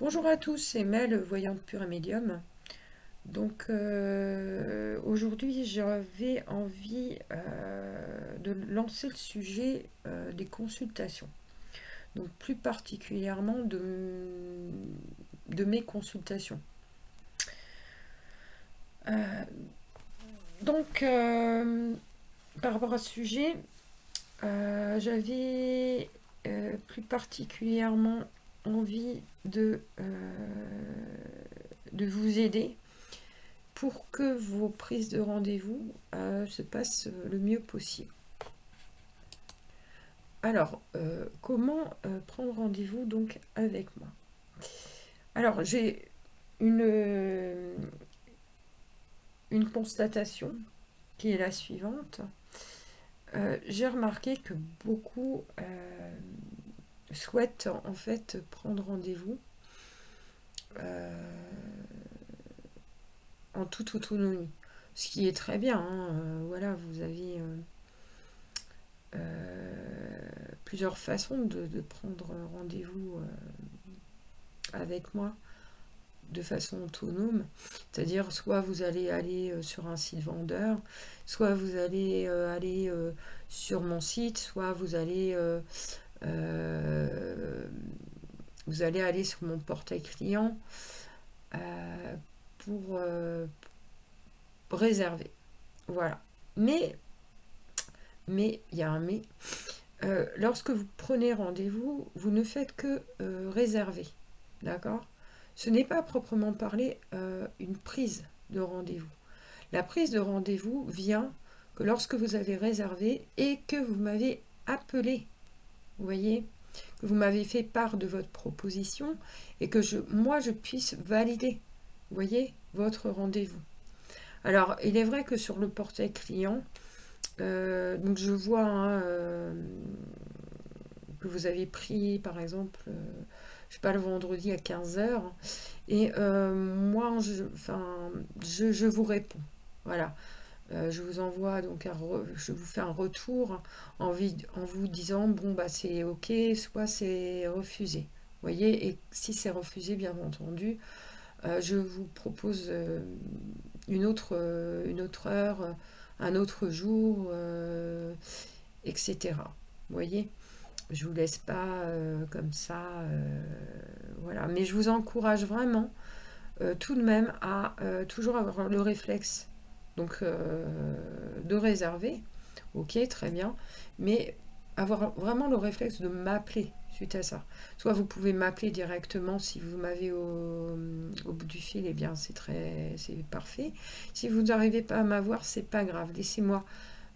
Bonjour à tous, c'est Mel, voyante pure et médium. Donc aujourd'hui j'avais envie de lancer le sujet des consultations. Donc plus particulièrement de mes consultations. Euh, donc par rapport à ce sujet, j'avais plus particulièrement envie de vous aider pour que vos prises de rendez-vous se passent le mieux possible. Alors, comment prendre rendez-vous donc avec moi? Alors, j'ai une constatation qui est la suivante. J'ai remarqué que beaucoup souhaitent en fait prendre rendez-vous en toute autonomie. Ce qui est très bien, hein. Voilà, vous avez plusieurs façons de prendre rendez-vous avec moi de façon autonome. C'est-à-dire, soit vous allez aller sur un site vendeur, soit vous allez aller sur mon site, soit vous allez aller sur mon portail client pour réserver. Voilà. Mais, il y a un mais. Lorsque vous prenez rendez-vous, vous ne faites que réserver. D'accord? Ce n'est pas proprement parlé une prise de rendez-vous. La prise de rendez-vous vient que lorsque vous avez réservé et que vous m'avez appelé. Vous voyez? Que vous m'avez fait part de votre proposition et que moi, je puisse valider. Vous voyez? Votre rendez-vous. Alors, il est vrai que sur le portail client, donc je vois hein, que vous avez pris, par exemple, je sais pas, le vendredi à 15 h. Et moi, je vous réponds. Voilà. Je vous envoie donc je vous fais un retour en vous disant bon bah c'est ok, soit c'est refusé. Vous voyez, et si c'est refusé, bien entendu, je vous propose une autre heure, un autre jour, etc. Vous voyez, je vous laisse pas comme ça, voilà. Mais je vous encourage vraiment tout de même à toujours avoir le réflexe donc de réserver, ok, très bien, mais avoir vraiment le réflexe de m'appeler suite à ça. Soit vous pouvez m'appeler directement si vous m'avez au bout du fil, et eh bien c'est parfait. Si vous n'arrivez pas à m'avoir, c'est pas grave. Laissez-moi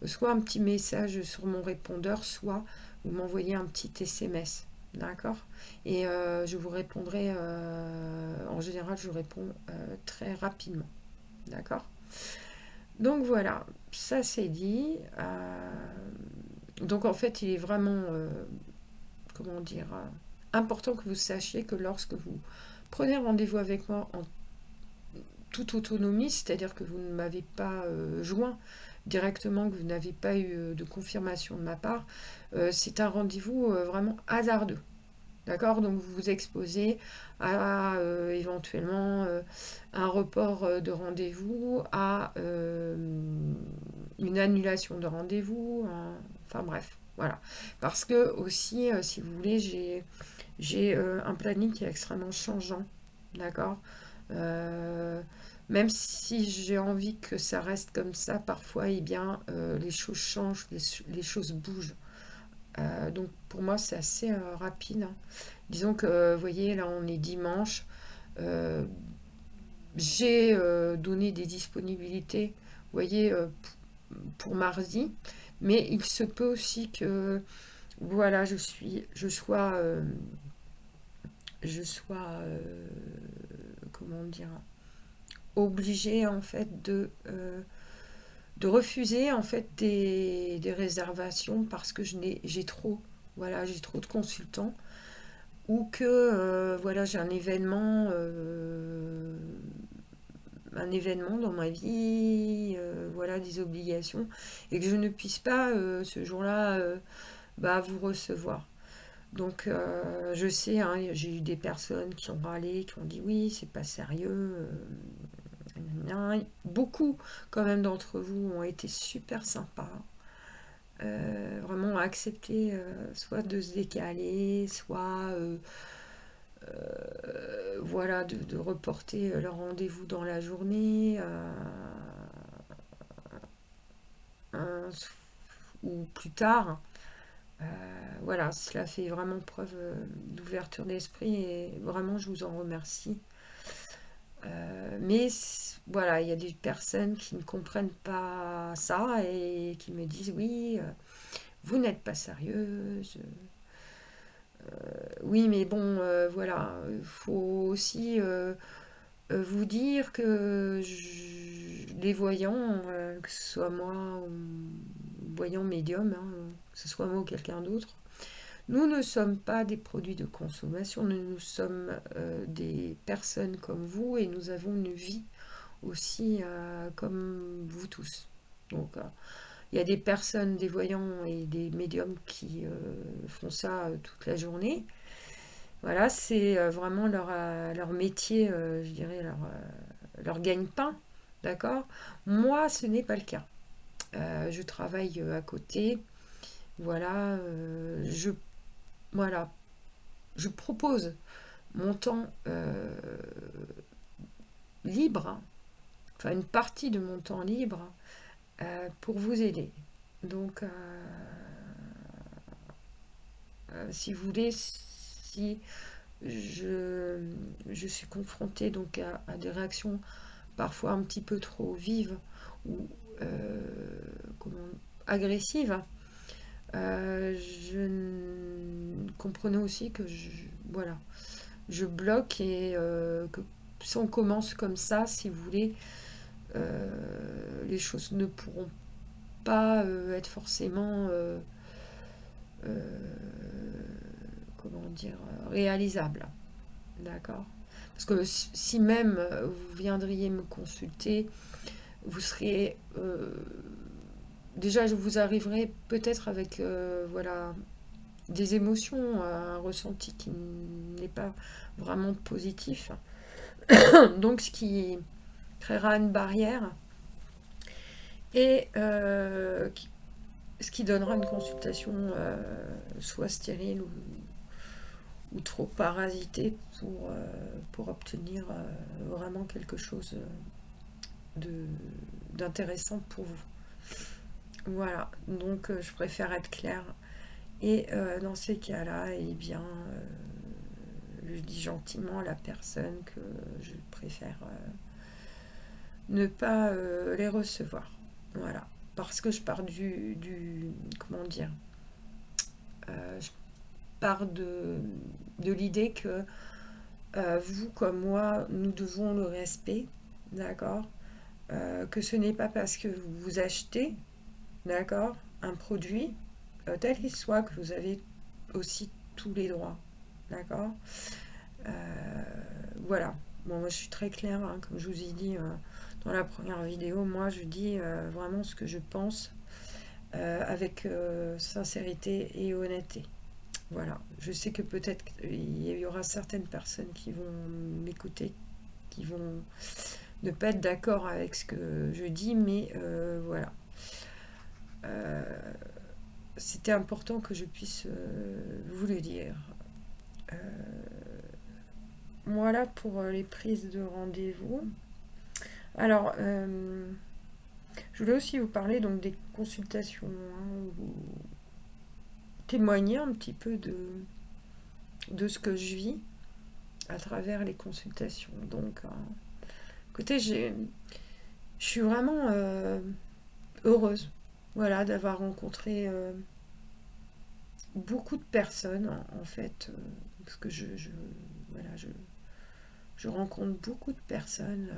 soit un petit message sur mon répondeur, soit vous m'envoyez un petit SMS. D'accord? Et je vous répondrai, en général, je réponds très rapidement. D'accord? Donc voilà, ça c'est dit. Donc en fait, il est vraiment, comment dire, important que vous sachiez que lorsque vous prenez rendez-vous avec moi en toute autonomie, c'est-à-dire que vous ne m'avez pas joint directement, que vous n'avez pas eu de confirmation de ma part, c'est un rendez-vous vraiment hasardeux. D'accord? Donc vous vous exposez à éventuellement un report de rendez-vous, à une annulation de rendez-vous, enfin bref, voilà. Parce que aussi, si vous voulez, j'ai un planning qui est extrêmement changeant. D'accord? Euh, Même si j'ai envie que ça reste comme ça, parfois, eh bien, les choses changent, les choses bougent. Donc pour moi, c'est assez rapide, hein. Disons que, vous voyez, là, on est dimanche. Euh, j'ai donné des disponibilités, vous voyez, pour mardi. Mais il se peut aussi que, voilà, je sois, comment dire, obligée, en fait, de refuser, en fait, des réservations parce que j'ai trop, voilà, j'ai trop de consultants. Ou que voilà, j'ai un événement dans ma vie, voilà, des obligations, et que je ne puisse pas ce jour-là bah, vous recevoir. Donc, je sais, hein, j'ai eu des personnes qui ont râlé, qui ont dit oui, c'est pas sérieux. Beaucoup, quand même, d'entre vous ont été super sympas. Vraiment accepter soit de se décaler, soit voilà, de reporter leur rendez-vous dans la journée ou plus tard. Voilà, cela fait vraiment preuve d'ouverture d'esprit et vraiment je vous en remercie. Mais voilà, il y a des personnes qui ne comprennent pas ça et qui me disent oui, vous n'êtes pas sérieuse. Oui, mais bon, voilà, il faut aussi vous dire que les voyants, que ce soit moi ou voyant médium, hein, que ce soit moi ou quelqu'un d'autre, nous ne sommes pas des produits de consommation, nous sommes des personnes comme vous et nous avons une vie aussi comme vous tous. Donc, il y a des personnes, des voyants et des médiums qui font ça toute la journée. Voilà, c'est vraiment leur métier, je dirais, leur gagne-pain. D'accord? Moi, ce n'est pas le cas. Je travaille à côté. Voilà, voilà, je propose mon temps libre, enfin une partie de mon temps libre pour vous aider. Donc, si vous voulez, si je suis confrontée donc à des réactions parfois un petit peu trop vives ou comment, agressives, comprenez aussi que voilà, je bloque et que si on commence comme ça, si vous voulez, les choses ne pourront pas être forcément comment dire réalisables. D'accord? Parce que si même vous viendriez me consulter, vous seriez déjà vous arriverez peut-être avec voilà des émotions, un ressenti qui n'est pas vraiment positif. Donc ce qui créera une barrière et ce qui donnera une consultation soit stérile ou trop parasitée pour obtenir vraiment quelque chose d'intéressant pour vous. Voilà, donc je préfère être claire. Et dans ces cas-là, eh bien, je dis gentiment à la personne que je préfère ne pas les recevoir. Voilà. Parce que je pars comment dire, je pars de l'idée que vous comme moi, nous devons le respect, d'accord, que ce n'est pas parce que vous achetez, d'accord, un produit, tel qu'il soit, que vous avez aussi tous les droits, d'accord. Voilà. Bon, moi je suis très claire, hein, comme je vous ai dit dans la première vidéo, moi je dis vraiment ce que je pense avec sincérité et honnêteté. Voilà. Je sais que peut-être il y aura certaines personnes qui vont m'écouter, qui vont ne pas être d'accord avec ce que je dis, mais voilà. C'était important que je puisse vous le dire. Voilà pour les prises de rendez-vous. Alors, je voulais aussi vous parler donc des consultations, hein, vous témoigner un petit peu de ce que je vis à travers les consultations. Donc, écoutez, je suis vraiment heureuse, voilà, d'avoir rencontré beaucoup de personnes, en fait, parce que voilà, je rencontre beaucoup de personnes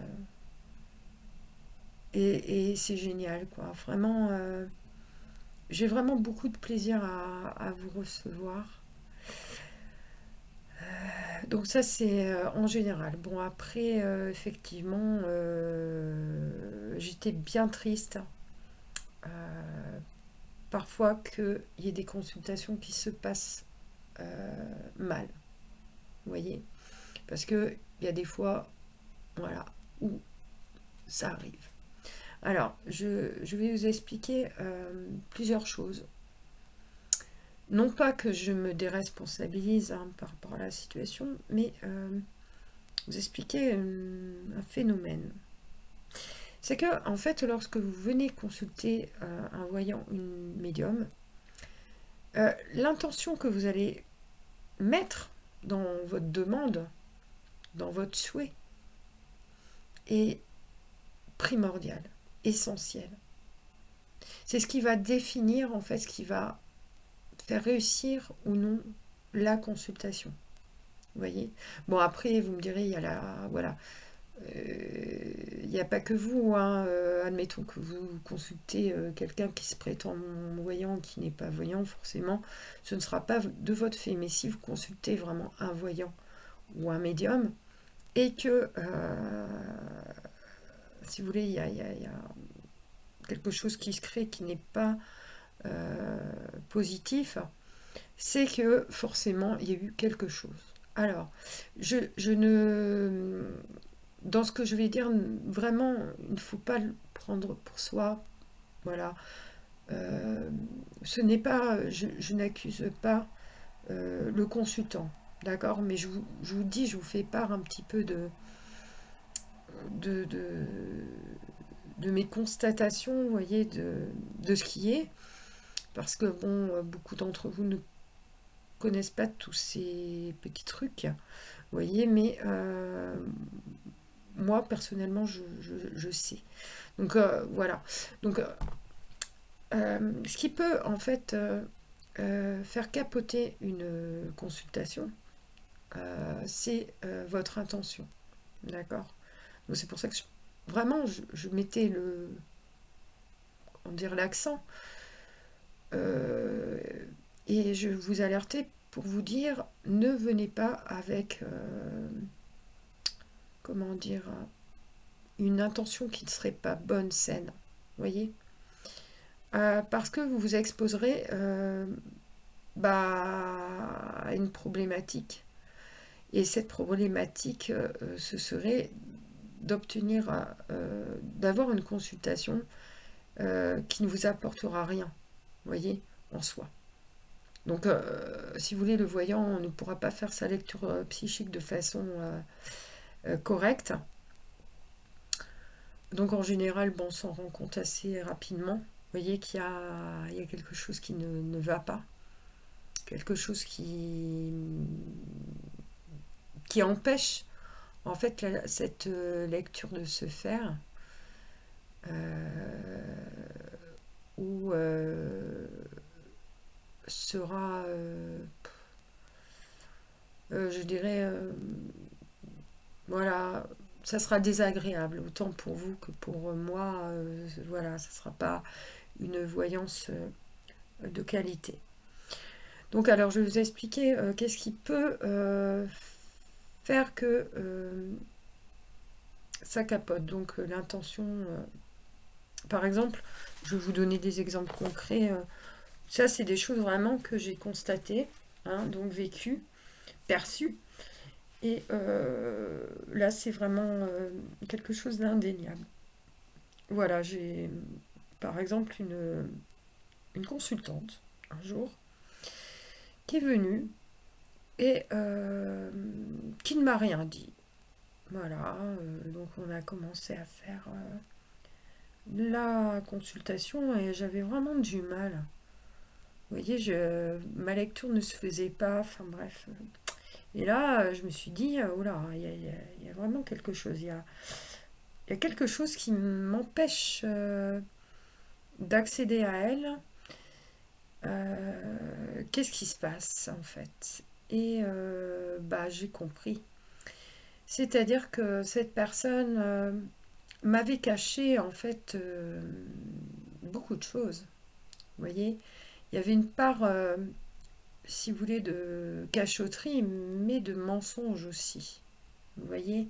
et c'est génial, quoi. Vraiment, j'ai vraiment beaucoup de plaisir à vous recevoir. Donc ça, c'est en général. Bon, après, effectivement, j'étais bien triste. Parfois qu'il y ait des consultations qui se passent mal. Vous voyez? Parce qu'il y a des fois, voilà, où ça arrive. Alors, je vais vous expliquer plusieurs choses. Non pas que je me déresponsabilise par rapport à la situation, mais vous expliquer un phénomène. C'est que, en fait, lorsque vous venez consulter un voyant, une médium, l'intention que vous allez mettre dans votre demande, dans votre souhait, est primordiale, essentielle. C'est ce qui va définir, en fait, ce qui va faire réussir ou non la consultation. Vous voyez? Bon, après, vous me direz, il y a la... Voilà. Il n'y a pas que vous, hein. Admettons que vous consultez quelqu'un qui se prétend voyant, qui n'est pas voyant, forcément, ce ne sera pas de votre fait. Mais si vous consultez vraiment un voyant ou un médium, et que, si vous voulez, il y a quelque chose qui se crée qui n'est pas positif, c'est que forcément, il y a eu quelque chose. Alors, je ne... Dans ce que je vais dire, vraiment, il ne faut pas le prendre pour soi. Voilà. Ce n'est pas... Je n'accuse pas le consultant. D'accord? Mais je vous dis, je vous fais part un petit peu de mes constatations, vous voyez, de ce qui est. Parce que, bon, beaucoup d'entre vous ne connaissent pas tous ces petits trucs, vous voyez, mais moi, personnellement, je sais. Donc, voilà. Donc, ce qui peut, en fait, faire capoter une consultation, c'est votre intention. D'accord? Donc, c'est pour ça que vraiment, je mettais l'accent. Et je vous alertais pour vous dire, ne venez pas avec, comment dire, une intention qui ne serait pas bonne, saine. Vous voyez? Parce que vous vous exposerez à une problématique. Et cette problématique, ce serait d'obtenir, d'avoir une consultation qui ne vous apportera rien, vous voyez, en soi. Donc, si vous voulez, le voyant ne pourra pas faire sa lecture psychique de façon correcte. Donc, en général, bon, on s'en rend compte assez rapidement. Vous voyez qu'il y a quelque chose qui ne va pas. Quelque chose qui empêche, en fait, cette lecture de se faire. Ou sera, je dirais, voilà, ça sera désagréable, autant pour vous que pour moi, voilà, ça ne sera pas une voyance de qualité. Donc, alors, je vais vous expliquer qu'est-ce qui peut faire que ça capote. Donc, l'intention, par exemple, je vais vous donner des exemples concrets. Ça, c'est des choses vraiment que j'ai constatées, hein, donc vécues, perçues. Et là, c'est vraiment quelque chose d'indéniable. Voilà, j'ai par exemple une consultante, un jour, qui est venue et qui ne m'a rien dit. Voilà, donc on a commencé à faire la consultation et j'avais vraiment du mal. Vous voyez, ma lecture ne se faisait pas, enfin bref. Et là, je me suis dit, oh là, il y a vraiment quelque chose. Il y a quelque chose qui m'empêche d'accéder à elle. Qu'est-ce qui se passe, en fait? Et j'ai compris. C'est-à-dire que cette personne m'avait caché, en fait, beaucoup de choses. Vous voyez? Il y avait une part, si vous voulez, de cachotterie, mais de mensonge aussi. Vous voyez?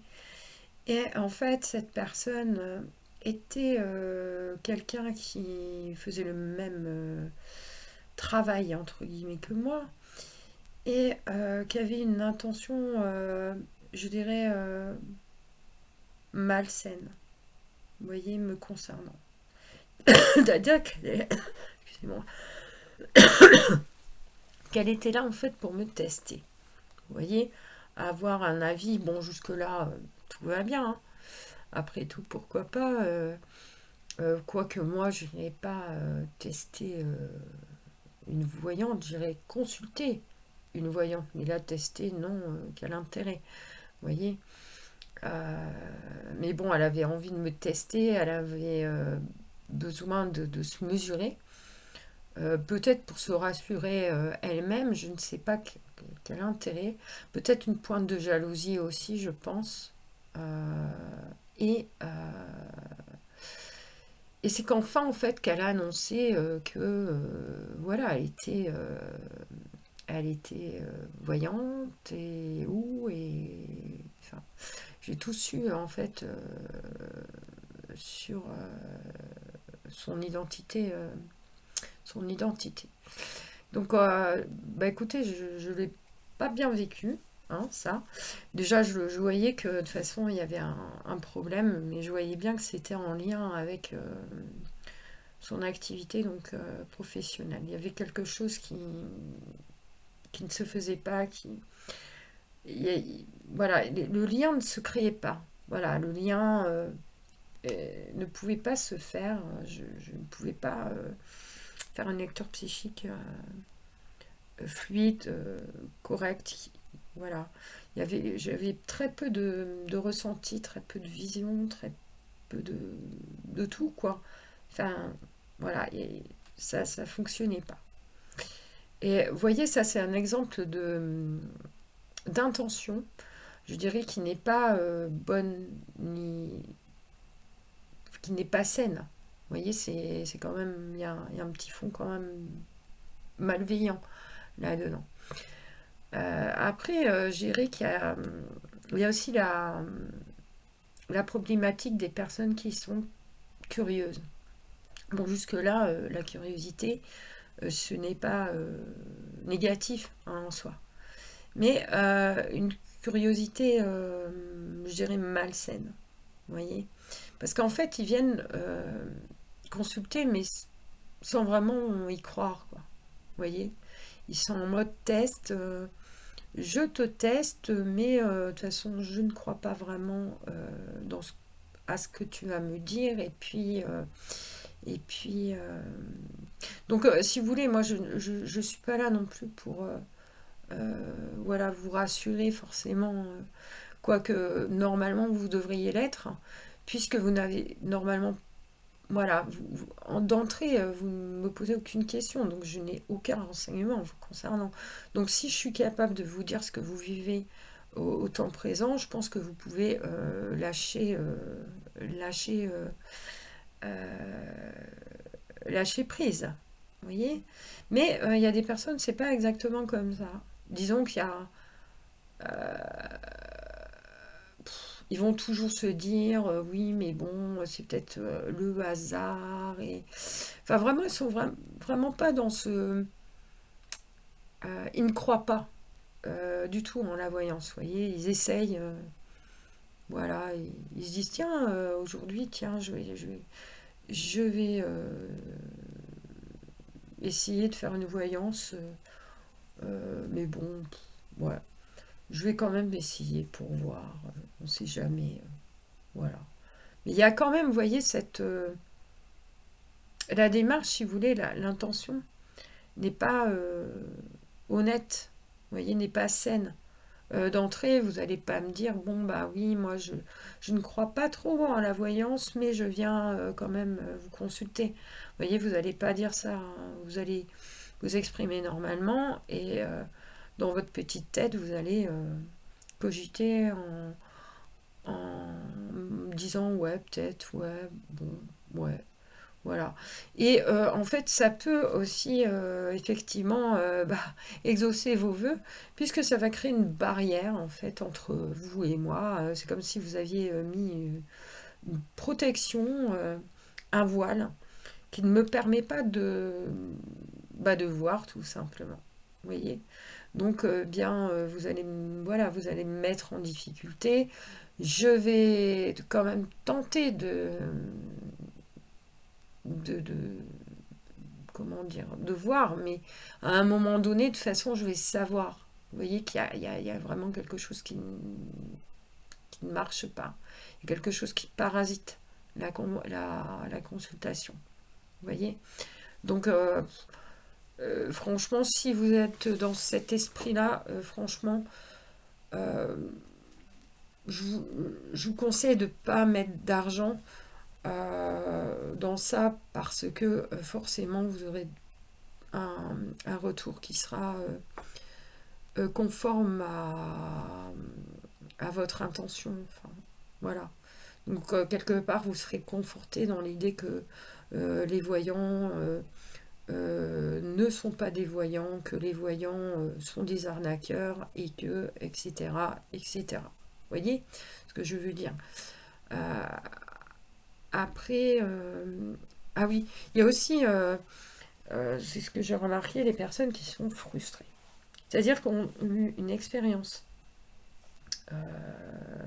Et en fait, cette personne était quelqu'un qui faisait le même travail, entre guillemets, que moi. et qui avait une intention, je dirais, malsaine, vous voyez, me concernant. C'est-à-dire excusez-moi, qu'elle était là en fait pour me tester. Vous voyez, avoir un avis, bon jusque-là, tout va bien, hein. Après tout, pourquoi pas, quoique moi je n'ai pas testé une voyante, j'irai consulter une voyante, mais la tester, non, quel intérêt, vous voyez. Mais bon, elle avait envie de me tester, elle avait besoin de se mesurer, peut-être pour se rassurer elle-même, je ne sais pas quel intérêt, peut-être une pointe de jalousie aussi, je pense. Et, et c'est qu'enfin, en fait, qu'elle a annoncé que, voilà, elle était voyante et où, et enfin, j'ai tout su, en fait, sur son identité. Son identité. Donc, bah écoutez, je ne l'ai pas bien vécu, hein, ça. Déjà, je voyais que de toute façon, il y avait un problème, mais je voyais bien que c'était en lien avec son activité donc professionnelle. Il y avait quelque chose qui ne se faisait pas, voilà, le lien ne se créait pas. Voilà, le lien ne pouvait pas se faire. Je ne pouvais pas faire une lecture psychique fluide, correct. Voilà. J'avais très peu de ressenti, très peu de vision, très peu de tout, quoi. Enfin, voilà, et ça fonctionnait pas. Et vous voyez, ça c'est un exemple d'intention, je dirais, qui n'est pas bonne, ni qui n'est pas saine. Vous voyez, c'est quand même, il y a un petit fond quand même malveillant là-dedans. Après, je dirais il y a aussi la problématique des personnes qui sont curieuses. Bon, jusque-là, la curiosité, ce n'est pas négatif, hein, en soi. Mais une curiosité, je dirais, malsaine. Vous voyez. Parce qu'en fait, ils viennent consulter, mais sans vraiment y croire, quoi. Vous voyez. Ils sont en mode test. Je te teste, mais de toute façon, je ne crois pas vraiment à ce que tu vas me dire. Et puis donc, si vous voulez, moi, je suis pas là non plus pour voilà, vous rassurer forcément, quoique normalement vous devriez l'être, puisque vous n'avez normalement, voilà, d'entrée, vous ne me posez aucune question, donc je n'ai aucun renseignement vous concernant. Donc si je suis capable de vous dire ce que vous vivez au temps présent, je pense que vous pouvez euh, lâcher prise. Vous voyez. Mais il y a des personnes, c'est pas exactement comme ça. Disons qu'il y a ils vont toujours se dire oui, mais bon, c'est peut-être le hasard. Et enfin, vraiment, ils sont vraiment pas dans ce. Ils ne croient pas du tout en la voyance. Vous voyez, ils essayent. Voilà, ils se disent tiens, aujourd'hui, tiens, je vais essayer de faire une voyance. Mais bon, ouais, je vais quand même essayer pour voir. On ne sait jamais. Voilà. Mais il y a quand même, vous voyez, la démarche, si vous voulez, l'intention n'est pas honnête, vous voyez, n'est pas saine. D'entrée, vous n'allez pas me dire, bon, bah oui, moi, je ne crois pas trop à la voyance, mais je viens quand même vous consulter. Vous voyez, vous n'allez pas dire ça, hein. Vous allez vous exprimer normalement, et dans votre petite tête, vous allez cogiter en disant, ouais, peut-être, ouais, bon, ouais. Voilà. Et en fait, ça peut aussi effectivement bah, exaucer vos vœux, puisque ça va créer une barrière en fait entre vous et moi. C'est comme si vous aviez mis une protection, un voile, qui ne me permet pas bah, de voir tout simplement. Vous voyez? Donc, vous allez, voilà, vous allez me mettre en difficulté. Je vais quand même tenter de comment dire, de voir, mais à un moment donné, de toute façon, je vais savoir. Vous voyez qu'il y a vraiment quelque chose qui ne marche pas. Il y a quelque chose qui parasite la consultation. Vous voyez? Donc, franchement, si vous êtes dans cet esprit-là, franchement, euh, je, vous, je vous conseille de ne pas mettre d'argent dans ça parce que forcément, vous aurez un retour qui sera conforme à votre intention. Enfin, voilà. Donc, quelque part, vous serez conforté dans l'idée que les voyants ne sont pas des voyants, que les voyants sont des arnaqueurs et que, etc., etc. Vous voyez ce que je veux dire? Euh, Après, ah oui, il y a aussi, c'est ce que j'ai remarqué, les personnes qui sont frustrées. C'est-à-dire qu'on a eu une expérience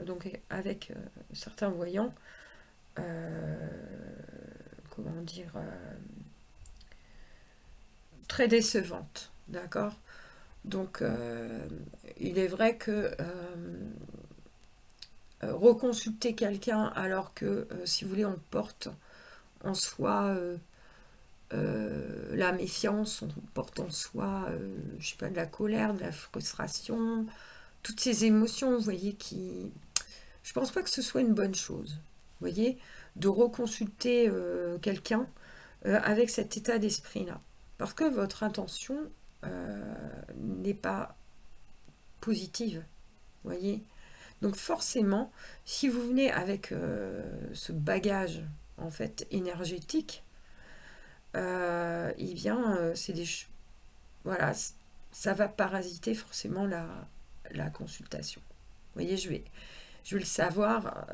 donc avec certains voyants, comment dire, très décevante, d'accord? Donc, il est vrai que reconsulter quelqu'un alors que, si vous voulez, on porte en soi la méfiance, on porte en soi, je sais pas, de la colère, de la frustration, toutes ces émotions, vous voyez, qui... Je pense pas que ce soit une bonne chose, vous voyez, de reconsulter quelqu'un avec cet état d'esprit-là. Parce que votre intention n'est pas positive, vous voyez. Donc forcément, si vous venez avec ce bagage, en fait, énergétique, eh bien, c'est des... Voilà, ça va parasiter forcément la consultation. Vous voyez, je vais le savoir,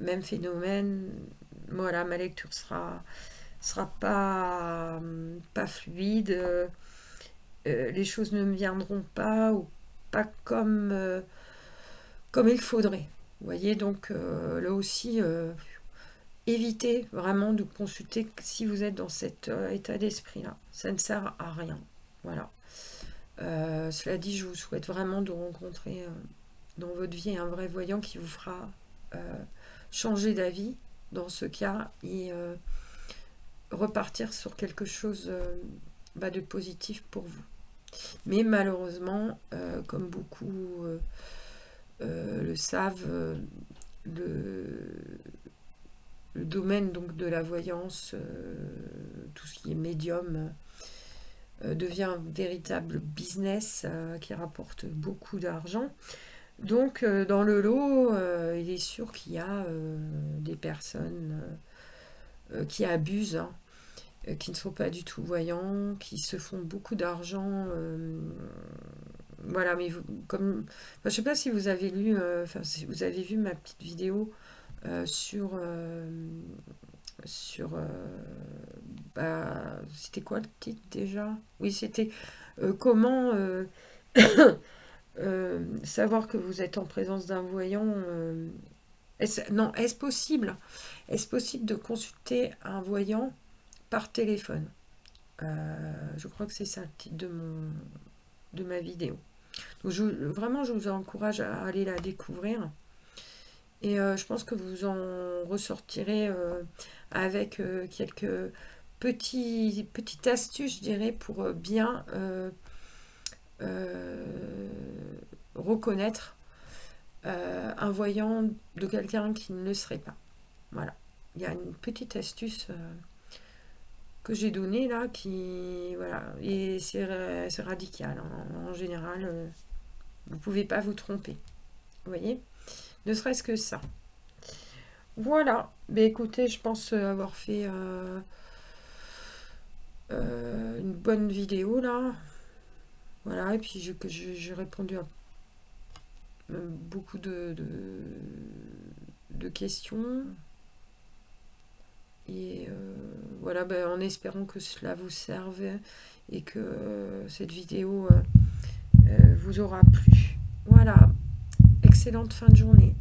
même phénomène, voilà, ma lecture sera pas fluide, les choses ne me viendront pas ou pas comme il faudrait. Vous voyez, donc là aussi, évitez vraiment de consulter si vous êtes dans cet état d'esprit-là. Ça ne sert à rien. Voilà. Cela dit, je vous souhaite vraiment de rencontrer dans votre vie un vrai voyant qui vous fera changer d'avis dans ce cas et repartir sur quelque chose de positif pour vous. Mais malheureusement, comme beaucoup le savent, le domaine donc de la voyance, tout ce qui est médium, devient un véritable business qui rapporte beaucoup d'argent. Donc dans le lot, il est sûr qu'il y a des personnes qui abusent, hein, qui ne sont pas du tout voyants, qui se font beaucoup d'argent. Voilà, mais comme, enfin, je ne sais pas si vous avez lu, si vous avez vu ma petite vidéo sur c'était quoi le titre déjà? Oui, c'était comment savoir que vous êtes en présence d'un voyant. Non, est-ce possible de consulter un voyant par téléphone? Je crois que c'est ça le titre de ma vidéo. Donc vraiment, je vous encourage à aller la découvrir. Et je pense que vous en ressortirez avec quelques petites astuces, je dirais, pour bien reconnaître un voyant de quelqu'un qui ne le serait pas. Voilà. Il y a une petite astuce que j'ai donnée là qui... Voilà. Et c'est radical. Hein. En général, vous ne pouvez pas vous tromper. Vous voyez? Ne serait-ce que ça. Voilà. Ben écoutez, je pense avoir fait une bonne vidéo là. Voilà. Et puis j'ai répondu à beaucoup de questions. Et voilà, ben, en espérant que cela vous serve et que cette vidéo vous aura plu. Voilà, excellente fin de journée.